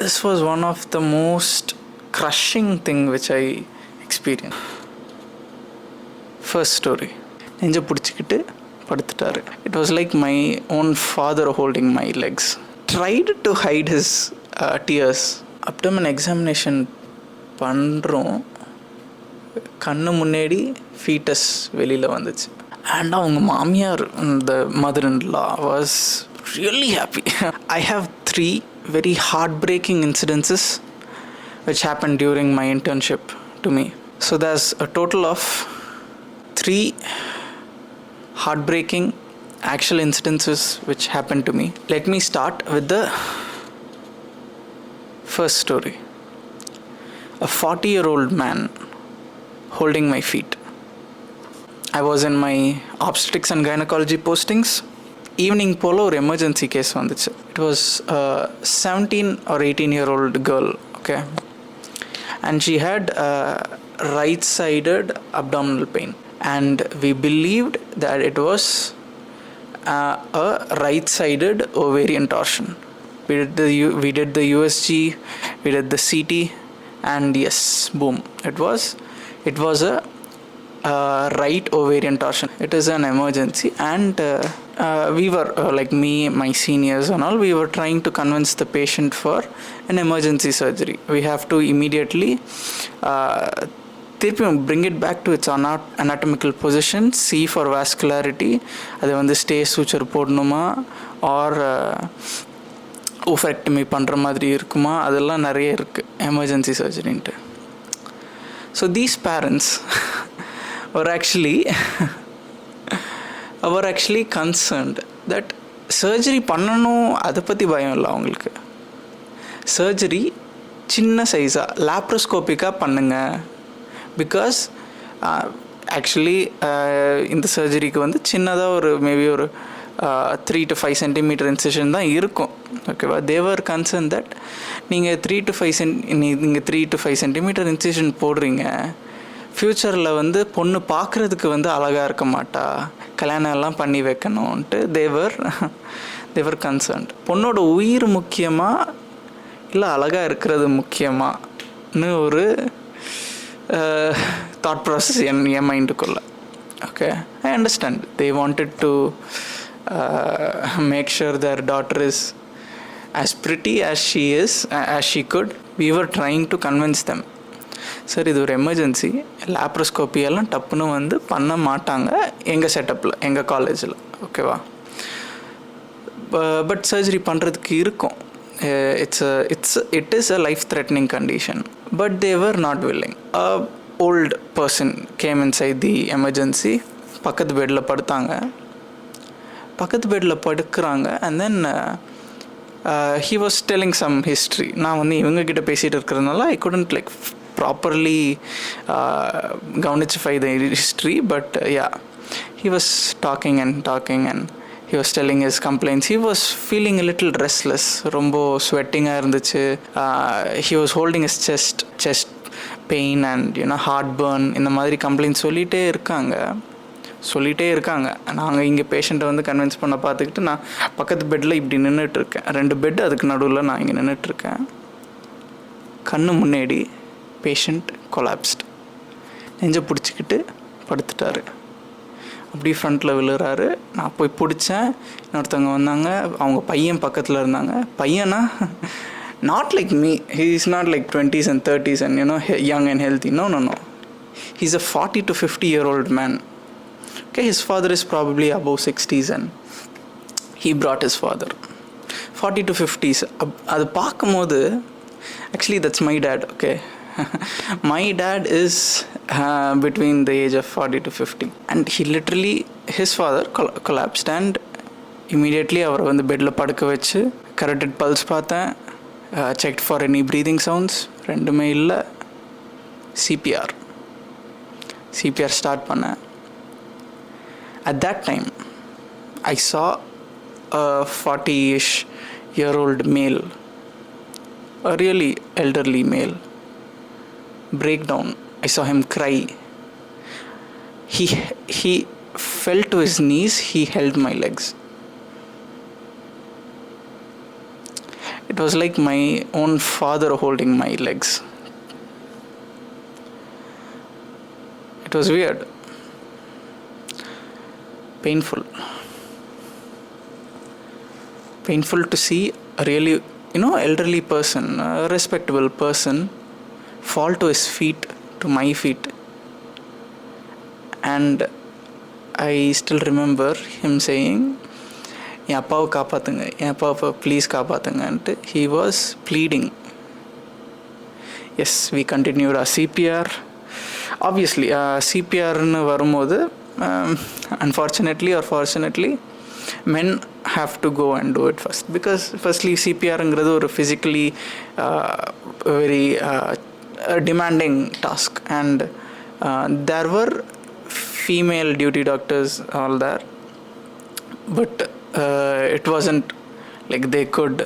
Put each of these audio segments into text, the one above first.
this was one of the most crushing thing which I experienced. First story. நெஞ்ச பிடிச்சிக்கிட்டு படுத்துட்டாரு. It was like my own father holding my legs. Tried to hide his tears. Abdomen examination பண்ணுறோம், கண்ணு முன்னாடி foetus வெளியில் வந்துச்சு. And அவங்க மாமியார், the mother-in-law was really happy. I have 3 very heartbreaking incidences which happened during my internship to me. So there's a total of 3 heartbreaking actual incidences which happened to me. Let me start with the first story. A 40-year-old man holding my feet. I was in my obstetrics and gynecology postings. Evening polo or emergency case vanduchu. It was a 17 or 18-year-old girl, okay, and she had right-sided abdominal pain, and we believed that it was a right-sided ovarian torsion. We did the USG, we did the CT, and yes, boom, it was a right ovarian torsion. It is an emergency, and we were like me, my seniors and all, we were trying to convince the patient for an emergency surgery. We have to immediately bring it back to its anatomical position, see for vascularity, அது வந்து stay suture போடணுமா or oophorectomy பண்ணுற மாதிரி இருக்குமா, அதெல்லாம் நிறைய இருக்குது emergency சர்ஜரின்ட்டு. So these parents were actually concerned that surgery பண்ணணும், அதை பற்றி பயம் இல்லை அவங்களுக்கு. சர்ஜரி சின்ன சைஸாக லாப்ரோஸ்கோப்பிக்காக பண்ணுங்க, பிகாஸ் ஆக்சுவலி இந்த சர்ஜரிக்கு வந்து சின்னதாக ஒரு மேபி ஒரு 3 to 5 centimeter இன்சிஷன் தான் இருக்கும், ஓகேவா. தேவர் கன்சர்ன் தட் நீங்கள் 3 to 5 centimeter இன்சிஷன் போடுறீங்க, ஃப்யூச்சரில் வந்து பொண்ணு பார்க்குறதுக்கு வந்து அழகாக இருக்க மாட்டா, கல்யாணம் எல்லாம் பண்ணி வைக்கணும்ன்ட்டு தேவர் கன்சர்ன்ட். பொண்ணோட உயிர் முக்கியமாக இல்லை அழகாக இருக்கிறது முக்கியமானு ஒரு தாட் ப்ராசஸ் என் மைண்டுக்குள்ளே. Okay, I understand. They wanted to make sure their daughter is as pretty as she could. We were trying to convince them. Sir இது ஒரு எமர்ஜென்சி, லாப்ரோஸ்கோப்பி எல்லாம் டப்புன்னு வந்து பண்ண மாட்டாங்க எங்கள் செட்டப்பில், எங்கள் காலேஜில், ஓகேவா. பட் சர்ஜரி பண்ணுறதுக்கு இருக்கும். It is a life threatening condition. But they were not willing. A old person came inside the emergency. பக்கத்து பெட்டில் படுக்கிறாங்க. And then he was telling some history. நான் வந்து இவங்கக்கிட்ட பேசிகிட்டு இருக்கிறதுனால I couldn't like properly கவனிச்சிஃபை the history, but yeah, he was talking and he was telling his complaints. He was feeling a little restless, ரொம்ப ஸ்வெட்டிங்காக இருந்துச்சு. He was holding his chest pain and heartburn, இந்த மாதிரி complaint சொல்லிகிட்டே இருக்காங்க. நாங்கள் இங்கே பேஷண்ட்டை வந்து கன்வின்ஸ் பண்ண பார்த்துக்கிட்டு நான் பக்கத்து பெட்டில் இப்படி நின்றுட்டுருக்கேன். 2 பெட்டு அதுக்கு நடுவில் நான் இங்கே நின்றுட்டுருக்கேன். கண்ணு முன்னாடி பேஷண்ட் கொலாப்ஸ்ட், நெஞ்ச பிடிச்சிக்கிட்டு படுத்துட்டாரு. அப்படி ஃப்ரண்ட்டில் விழுறாரு. நான் போய் பிடிச்சேன். இன்னொருத்தவங்க வந்தாங்க, அவங்க பையன் பக்கத்தில் இருந்தாங்க. பையனா not like me, he is not like 20s and 30s and young and healthy. No, he's a 40 to 50-year-old man. Okay, his father is probably above 60s and he brought his father. 40 to 50s. அது பார்க்கும்போது actually that's my dad, okay. My dad is between the age of 40 to 50 and he literally, his father collapsed and immediately அவரை வந்து பெட்டில் படுக்க வச்சு carotid pulse பார்த்தேன், checked for any breathing sounds, ரெண்டுமே இல்லை. CPR ஸ்டார்ட் பண்ணேன். At that time, I saw a 40-ish year old male, a really elderly male, break down. I saw him cry. He fell to his knees. He held my legs. It was like my own father holding my legs. It was weird, painful to see a really, elderly person, a respectable person, fall to his feet, to my feet. And I still remember him saying, என் அப்பாவை காப்பாற்றுங்க, என் அப்பாவை please காப்பாற்றுங்கன்ட்டு he was pleading. Yes, we continued our CPR. Obviously CPRன்னு வரும்போது unfortunately or fortunately men have to go and do it first, because firstly CPRங்கிறது ஒரு physically very demanding task, and there were female duty doctors all there, but it wasn't like they could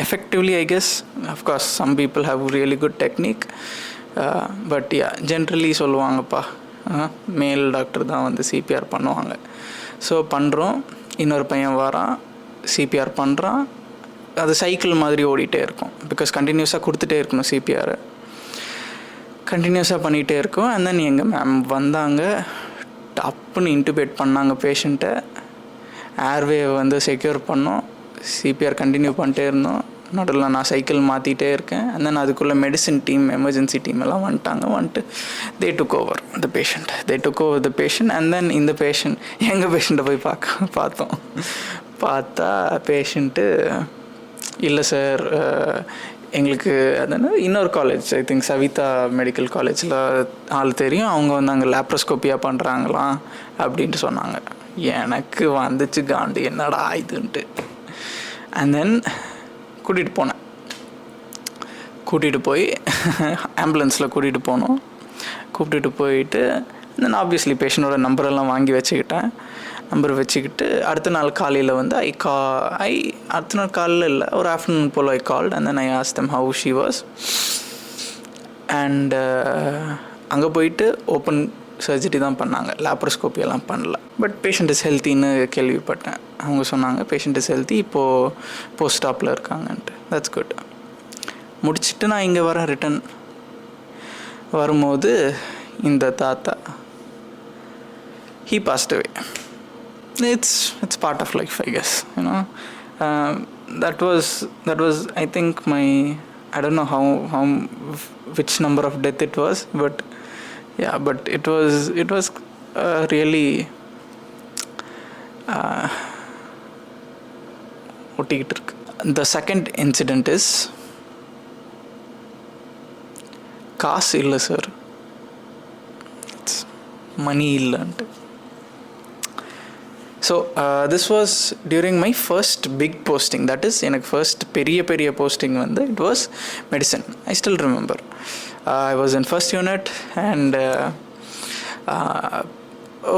effectively, I guess. Of course some people have really good technique, but yeah, generally சொல்லுவாங்கப்பா மேல் doctor தான் வந்து CPR பண்ணுவாங்க. So பண்ணுறோம், இன்னொரு பையன் வரான், CPR பண்ணுறான். அது சைக்கிள் மாதிரி ஓடிட்டே இருக்கும், பிகாஸ் கண்டினியூஸாக கொடுத்துட்டே இருக்கணும் சிபிஆர், கண்டினியூஸாக பண்ணிகிட்டே இருக்கும். அண்ட் தென் எங்கள் மேம் வந்தாங்க, டப்புன்னு இன்டுபேட் பண்ணாங்க பேஷண்ட்டை, ஏர்வே வந்து செக்யூர் பண்ணோம், சிபிஆர் கண்டினியூ பண்ணிட்டே இருந்தோம். நடுவில் நான் சைக்கிள் மாற்றிட்டே இருக்கேன். அண்ட் தென் அதுக்குள்ளே மெடிசின் டீம், எமர்ஜென்சி டீம் எல்லாம் வந்துட்டு they took over the patient. And then இந்த பேஷண்ட், எங்கள் பேஷண்ட்டை போய் பார்த்தா பேஷண்ட்டு, இல்லை சார் எங்களுக்கு அதான இன்னொரு college, I think Savitha medical காலேஜில் ஆள் தெரியும், அவங்க வந்து அங்கே லேப்ரோஸ்கோப்பியாக பண்ணுறாங்களாம் அப்படின்ட்டு சொன்னாங்க. எனக்கு வந்துச்சு காண்டு, என்னடா இதுன்ட்டு. அண்ட் தென் கூட்டிகிட்டு போய் ஆம்புலன்ஸில் கூப்பிட்டுட்டு போயிட்டு தென் ஆப்வியஸ்லி பேஷண்ட்டோட நம்பரெல்லாம் வாங்கி வச்சுக்கிட்டு அடுத்த நாள் காலையில் வந்து அடுத்த நாள் காலையில் இல்லை, ஒரு ஆஃப்டர்நூன் போல் I called and then I asked them how she was. And அங்கே போயிட்டு ஓப்பன் சர்ஜரி தான் பண்ணாங்க, லேப்ரோஸ்கோப்பி எல்லாம் பண்ணல. பட் பேஷண்ட் இஸ் ஹெல்த்தின்னு கேள்விப்பட்டேன். அவங்க சொன்னாங்க பேஷண்ட் இஸ் ஹெல்த்தி, இப்போது போஸ்ட் ஸ்டாப்பில் இருக்காங்கன்ட்டு. That's good. முடிச்சுட்டு நான் இங்கே ரிட்டர்ன் வரும்போது இந்த தாத்தா, he passed away. It's part of life, I guess, that was I think I don't know how which number of death it was, but yeah, but it was really ஒட்டிக்கிட்டு இருக்கு. The second incident is, காசு இல்லை sir, money இல்லைன்ட்டு. So this was during my first big posting, that is எனக்கு first பெரிய posting வந்து it was medicine. I still remember I was in first unit and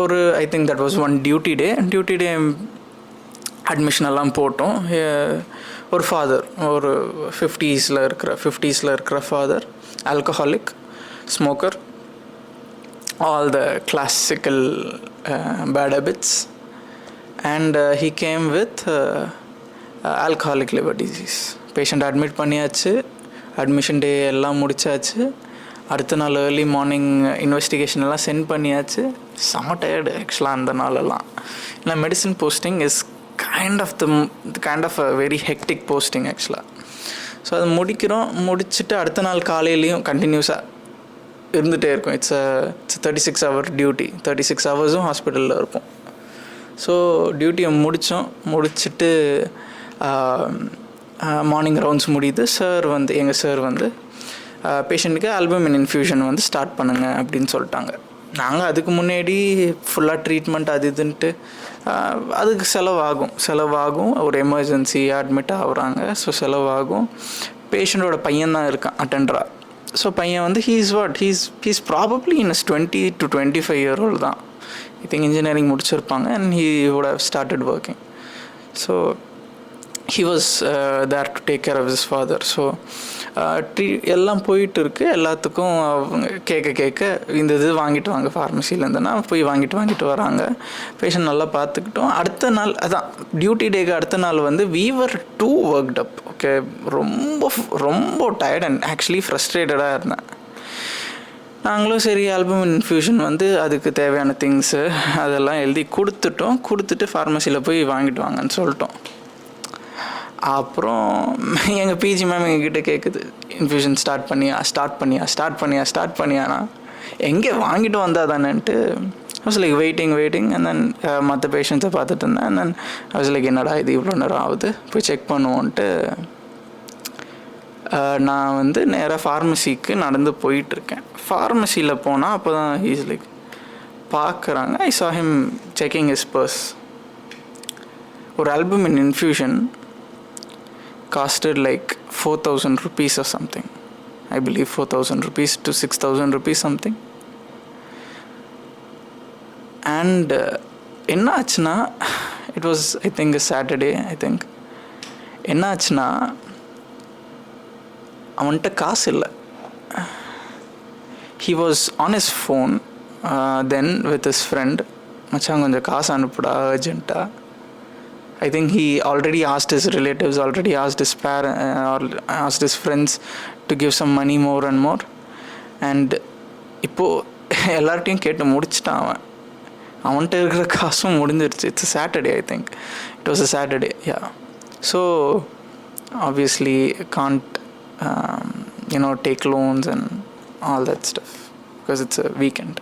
ஒரு I think that was one duty day admission எல்லாம் போட்டோம். ஒரு father, ஒரு 50s இருக்கிற father, alcoholic, smoker, all the classical bad habits, and he came with alcoholic liver disease. Patient admit பண்ணியாச்சு, admission day எல்லாம் முடிச்சாச்சு, அடுத்த நாள் ஏர்லி மார்னிங் இன்வெஸ்டிகேஷன் எல்லாம் சென்ட் பண்ணியாச்சு. செம்ம டயர்டு ஆக்சுவலாக அந்த நாளெல்லாம். ஏன்னா medicine posting is kind of a very hectic posting ஆக்சுவலாக. ஸோ அது முடிச்சுட்டு அடுத்த நாள் காலையிலையும் கண்டினியூஸாக இருந்துகிட்டே இருக்கும். இட்ஸ் 36 hour டியூட்டி, 36 ஹவர்ஸும் ஹாஸ்பிட்டலில் இருப்போம். ஸோ டியூட்டியை முடிச்சுட்டு மார்னிங் ரவுண்ட்ஸ் முடியுது. எங்கள் சார் வந்து பேஷண்ட்டுக்கு ஆல்பமின் இன்ஃப்யூஷன் வந்து ஸ்டார்ட் பண்ணுங்க அப்படின்னு சொல்லிட்டாங்க. நாங்கள் அதுக்கு முன்னாடி ஃபுல்லாக ட்ரீட்மெண்ட் அது இதுன்ட்டு அதுக்கு செலவாகும். ஒரு எமர்ஜென்சி அட்மிட் ஆகுறாங்க, ஸோ செலவாகும். பேஷண்ட்டோட பையன் தான் இருக்கான் அட்டெண்டராக. ஸோ பையன் வந்து he's probably in 20 to 25 year old தான். ஐ திங்க் இன்ஜினியரிங் முடிச்சிருப்பாங்க and he would have started working. So he was there to take care of his father. So எல்லாம் போயிட்டு இருக்கு. எல்லாத்துக்கும் அவங்க கேட்க இந்த இது வாங்கிட்டு வாங்க ஃபார்மசிலேருந்துன்னா போய் வாங்கிட்டு வராங்க. பேஷண்ட் நல்லா பார்த்துக்கிட்டோம். அடுத்த நாள் அதான் டியூட்டி டேக்கு அடுத்த நாள் வந்து we were too worked up. Okay, okay. ரொம்ப ரொம்ப டயர்ட் அண்ட் ஆக்சுவலி ஃப்ரஸ்ட்ரேட்டடாக இருந்தேன். நாங்களும் சரி ஆல்பம் இன்ஃப்யூஷன் வந்து அதுக்கு தேவையான திங்ஸு அதெல்லாம் எழுதி கொடுத்துட்டு ஃபார்மசியில் போய் வாங்கிட்டு வாங்கன்னு சொல்லிட்டோம். அப்புறம் எங்கள் பிஜி மேம் எங்ககிட்ட கேட்குது, இன்ஃப்யூஷன் ஸ்டார்ட் பண்ணியானா எங்கே வாங்கிட்டு வந்தால் தானேன்ட்டு. I was like waiting and then மற்ற பேஷண்ட்ஸை பார்த்துட்டு இருந்தேன். And then I was like என்னடா இது இவ்வளோ நேரம் ஆகுது, போய் செக் பண்ணுவோன்ட்டு நான் வந்து நேராக ஃபார்மசிக்கு நடந்து போயிட்டுருக்கேன். ஃபார்மசியில் போனால் அப்போ தான் ஹீஸ் லைக் பார்க்குறாங்க. I saw him checking his purse. ஒரு album in infusion costed like 4,000 rupees or something. I believe 4,000 rupees to 6,000 rupees something. And என்ன ஆச்சுன்னா, it was I think a Saturday. என்ன ஆச்சுன்னா, அவன்கிட்ட காசு இல்லை. He was on his phone then with his friend. மச்சான் கொஞ்சம் காசு அனுப்புடா அர்ஜென்ட்டாக. I think he already asked his relatives, asked his friends to give some money more and more. And இப்போது எல்லார்ட்டையும் கேட்டு முடிச்சிட்டான். அவன்கிட்ட இருக்கிற காசும் முடிஞ்சிருச்சு. It's a Saturday, I think. It was a Saturday, yeah. So obviously can't take loans and all that stuff because it's a weekend.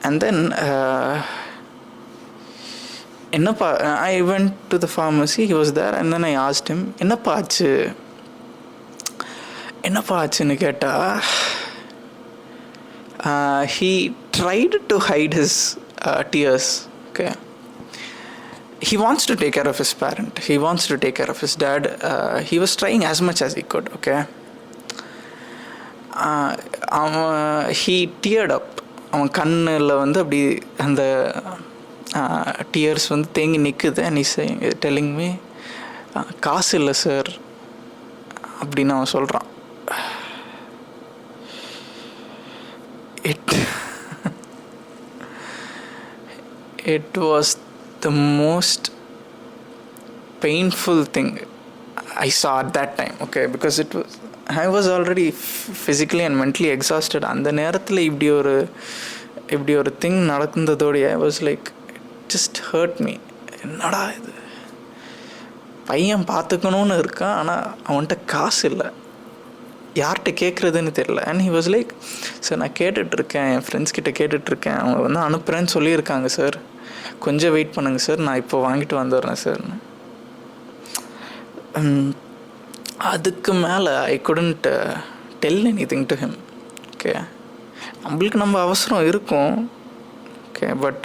And then I went to the pharmacy. He was there and then I asked him, என்னப்பா ஆச்சுன்னு கேட்டா, he tried to hide his tears. Okay, he wants to take care of his parent, he wants to take care of his dad. He was trying as much as he could. Okay, he teared up. அவன் கண்ணில் வந்து அப்படி அந்த tears வந்து தேங்கி நிற்குது. And is telling me, காசு இல்லை சார் அப்படின்னு அவன் சொல்கிறான். It was the most painful thing I saw at that time. Okay, because I was already physically and mentally exhausted. அந்த நேரத்தில் இப்படி ஒரு thing நடந்ததோடைய I was like, it just hurt me. என்னடா இது, பையன் பார்த்துக்கணுன்னு இருக்கான், ஆனால் அவன்கிட்ட காசு இல்லை, யார்கிட்ட கேட்குறதுன்னு தெரியல. And he was like, sir நான் கேட்டுட்ருக்கேன், என் ஃப்ரெண்ட்ஸ் கிட்ட கேட்டுட்ருக்கேன், அவங்க வந்து அனுப்புகிறேன்னு சொல்லியிருக்காங்க சார், கொஞ்சம் வெயிட் பண்ணுங்கள் சார், நான் இப்போ வாங்கிட்டு வந்துடுறேன் சார்னு. அதுக்கு மேலே I couldn't tell anything to him. Okay, நம்மளுக்கு நம்ம அவசரம் இருக்கும். Okay, but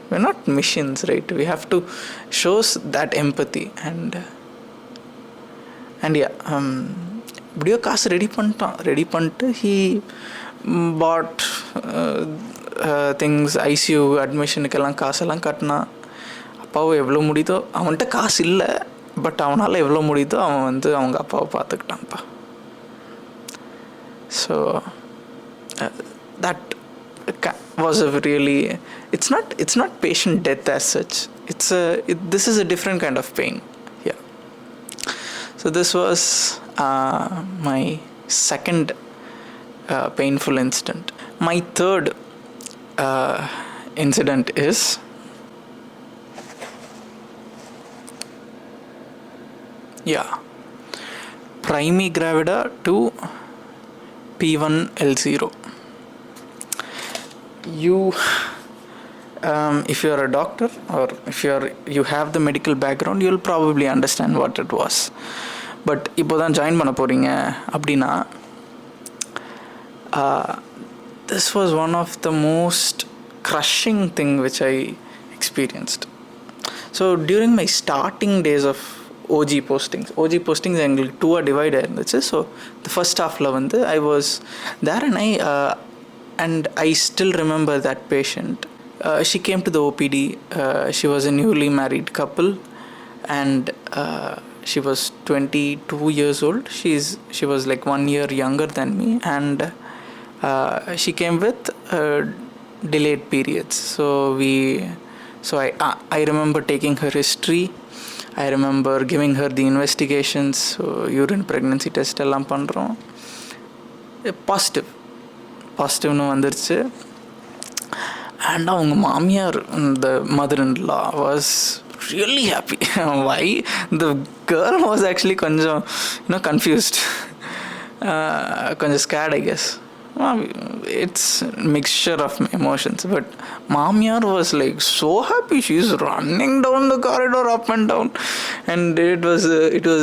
we're not machines, right? We have to show that empathy and yeah, இப்படியோ காசு ரெடி பண்ணிட்டு he bought things, ICU அட்மிஷனுக்கெல்லாம் காசெல்லாம் கட்டினா. அப்பாவும் எவ்வளோ முடியுதோ, அவன்கிட்ட காசு இல்லை, பட் அவனால் எவ்வளோ முடியுதோ அவன் வந்து அவங்க அப்பாவை பார்த்துக்கிட்டான்ப்பா. So that was a really, it's not patient death as such, this is a different kind of pain. Yeah, so this was my second painful incident. My third incident is Primi Gravida to P1L0. If you are a doctor or if you have the medical background, you'll probably understand what it was. But இப்போ தான் join பண்ண போகிறீங்க அப்படின்னா, this was one of the most crushing thing which I experienced. So during my starting days of OG postings எங்களுக்கு 2 divide ஆயிருந்துச்சு. So the first halfல வந்து I was there and I still remember that patient. She came to the OPD. She was a newly married couple and she was 22 years old. She was like 1 year younger than me, and she came with delayed periods. So we So I remember taking her history. I remember giving her the investigations. So urine pregnancy test எல்லாம் பண்ணுறோம். பாசிட்டிவ்னு வந்துருச்சு. And அவங்க மாமியார், the mother-in-law was really happy. Why? The girl was actually கொஞ்சம் confused. கொஞ்சம் scared, I guess. It's mixture of emotions, but Mamyar was like so happy. She's running down the corridor up and down, and it was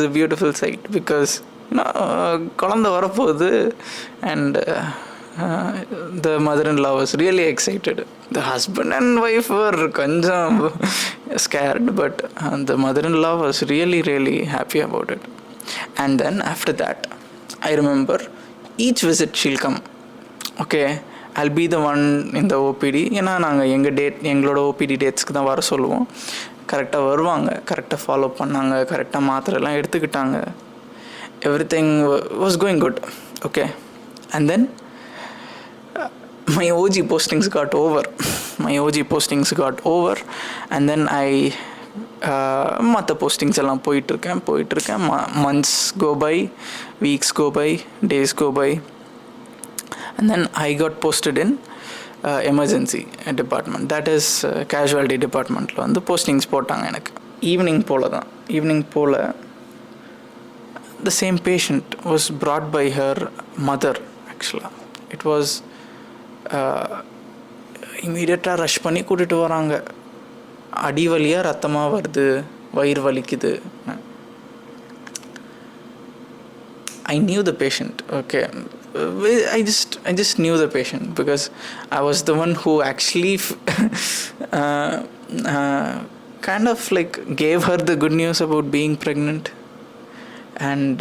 a beautiful sight because குழந்தை வரப்போகுது, and the mother-in-law was really excited. The husband and wife were கொஞ்சம் scared, but the mother-in-law was really, really happy about it. And then after that, I remember each visit she'll come. Okay, I'll be the one in the OPD. ஏன்னா நாங்கள் எங்களோட OPD டேட்ஸ்க்கு தான் வர சொல்லுவோம். கரெக்டாக வருவாங்க, கரெக்டாக ஃபாலோ பண்ணாங்க, கரெக்டாக மாத்திரைலாம் எடுத்துக்கிட்டாங்க. Everything was going good. Okay, and then my OG postings got over. And then மற்ற போஸ்டிங்ஸ் எல்லாம் போயிட்டுருக்கேன். months go by, weeks go by, days go by, and then I got posted in emergency department, that is casualty departmentல வந்து postings போட்டாங்க எனக்கு. Evening pole the same patient was brought by her mother. Actually it was இமீடியட்டாக rush பண்ணி கூட்டிகிட்டு வராங்க. அடி வலியாக ரத்தமாக வருது, வயிறு வலிக்குது. I knew the patient. Okay, I just knew the patient because I was the one who actually kind of like gave her the good news about being pregnant. And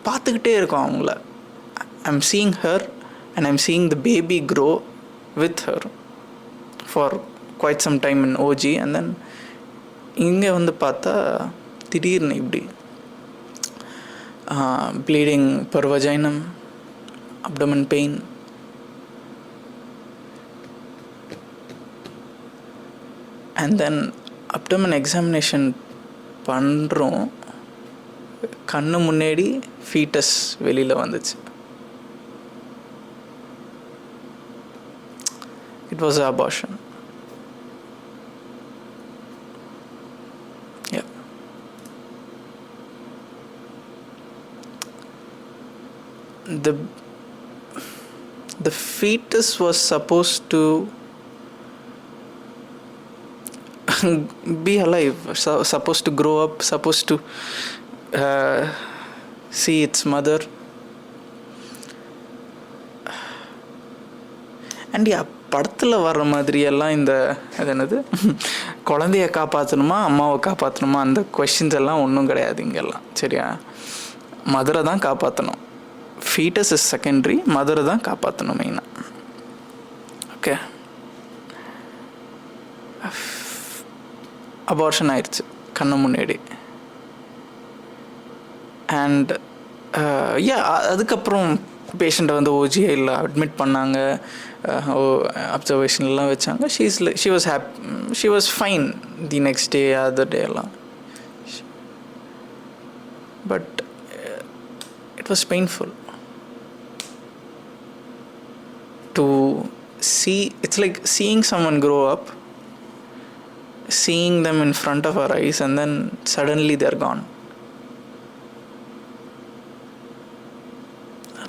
பார்த்துக்கிட்டே இருக்கோம் அவங்கள. I'm seeing her and I'm seeing the baby grow with her for quite some time in OG. And then இங்கே வந்து பார்த்தா திடீர்னு இப்படி bleeding per vaginum, abdomen pain. And then abdomen examination பண்ணுறோம். கண்ணு முன்னாடி ஃபீட்டஸ் வெளியில் வந்துச்சு. It was an abortion. Yeah. The fetus was supposed to be alive, supposed to grow up, supposed to see its mother. And yeah, படத்தில் வர்ற மாதிரியெல்லாம் இந்த அது என்னது, குழந்தைய காப்பாற்றணுமா அம்மாவை காப்பாற்றணுமா, அந்த கொஷின்ஸ் எல்லாம் ஒன்றும் கிடையாது இங்கெல்லாம். சரியா, மதரை தான் காப்பாற்றணும். ஃபீட்டஸ் இஸ் செகண்டரி, மதரை தான் காப்பாற்றணும் மெயினாக. ஓகே, அபார்ஷன் ஆயிடுச்சு கண்ணு முன்னாடி. அண்ட் அதுக்கப்புறம் பேஷண்ட்டை வந்து OGIயில் அட்மிட் பண்ணாங்க, அப்சர்வேஷன்லாம் வச்சாங்க. She was fine the next day, other day எல்லாம். But it was painful to see. It's like seeing someone grow up, seeing them in front of our eyes, and then suddenly they're gone.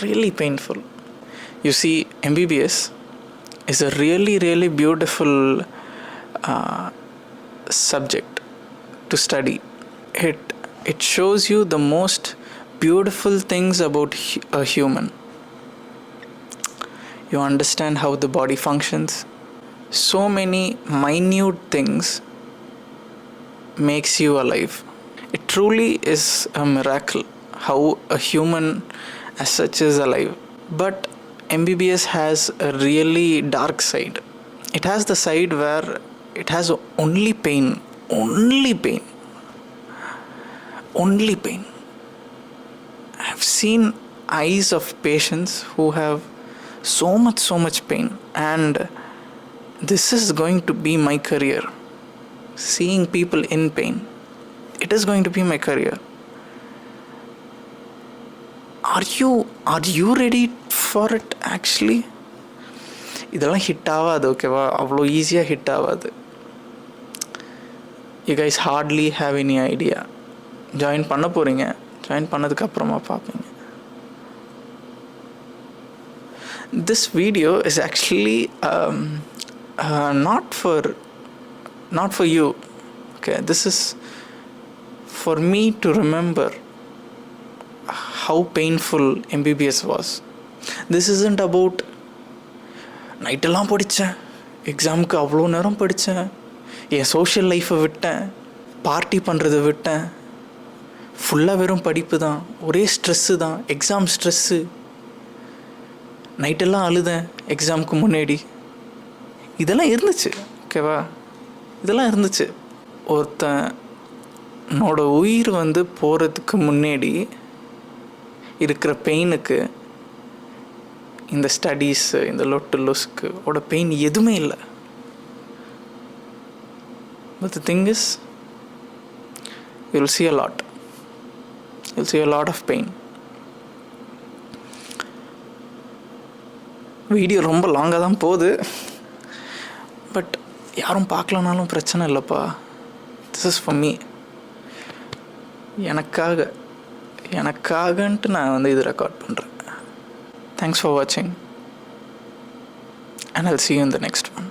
Really painful. You see, MBBS is a really, really beautiful subject to study. It shows you the most beautiful things about a human. You understand how the body functions. So many minute things makes you alive. It truly is a miracle how a human as such is alive. But MBBS has a really dark side. It has the side where it has only pain. I have seen eyes of patients who have so much pain, and this is going to be my career. Seeing people in pain, it is going to be my career. Are you ready for it actually? இதெல்லாம் hit ஆகாது, ஓகேவா? அவ்வளோ ஈஸியாக hit ஆகாது. You guys hardly have any idea. Join பண்ண போகிறீங்க, join பண்ணதுக்கப்புறமா பார்ப்பீங்க. This video is actually not for you. Okay, this is for me to remember how painful MBBS was. This isn't about நைட்டெல்லாம் படித்தேன், எக்ஸாமுக்கு அவ்வளோ நேரம் படித்தேன், என் சோஷியல் லைஃப்பை விட்டேன், பார்ட்டி பண்ணுறதை விட்டேன், ஃபுல்லாக வெறும் படிப்பு தான், ஒரே ஸ்ட்ரெஸ்ஸு தான், எக்ஸாம் ஸ்ட்ரெஸ்ஸு, நைட்டெல்லாம் அழுதேன் எக்ஸாமுக்கு முன்னாடி. இதெல்லாம் இருந்துச்சு, ஓகேவா? இதெல்லாம் இருந்துச்சு. ஒருத்தனோட உயிர் போகிறதுக்கு முன்னாடி இருக்கிற பெயினுக்கு இந்த ஸ்டடீஸு, இந்த லொட்டு லொஸ்க்கு ஓட பெயின் எதுவுமே இல்லை. But the thing is, you will see a lot of pain. Video ரொம்ப லாங்காக தான் போகுது, பட் யாரும் பார்க்கலனாலும் பிரச்சனை இல்லைப்பா. This is for me. எனக்காகன்ட்டு நான் இது ரெக்கார்ட் பண்ணுறேன். தேங்க்ஸ் ஃபார் வாட்சிங், and I'll see you in the next one.